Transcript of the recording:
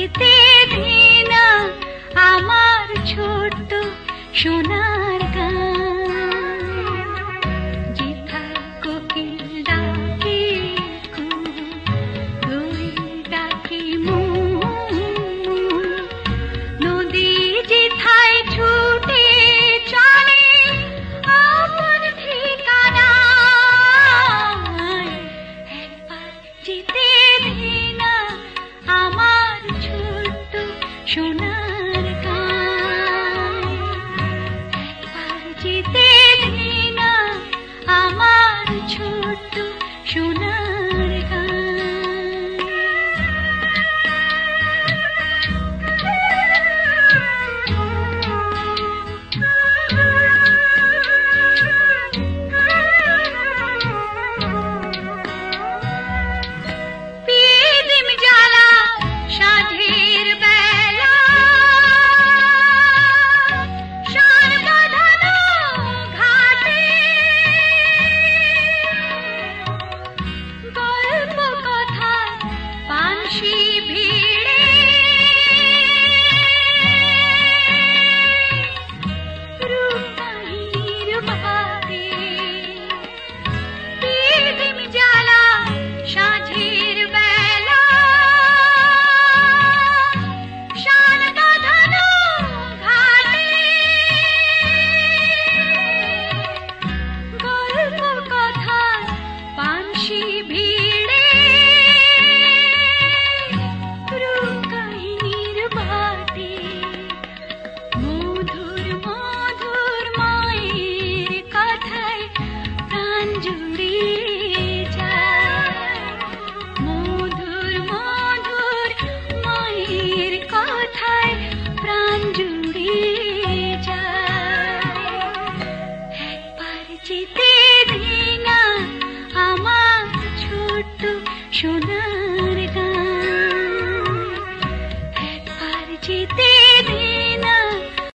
যেতে দে না আমার ছোট্ট সোনার গান। যেথায় কোকিল ডাকে কু, দোয়েল ডাকে মু, নদী যেথায় ছুটে চলে আপন ঠিকানায়, একবার যেতে দে না আমার ছোট্ট সোনার গান। একবার যেতে দে না আমার ছোট্ট সোনার গান। পিদিম জ্বালা সাঁঝের বেলা, শান বাঁধানো ঘাটে, গল্প কথা পানসি ভিড়ে, রূপবাহিনীর ভাতে। পিদিম জ্বালা সাঁঝের বেলা, শান বাঁধানো ঘাটে, গল্প কথা পানসি ভিড়ে, রূপকাহিনীর ভাতে। মধুর মধুর মায়ের কথায় প্রাণ জুড়ে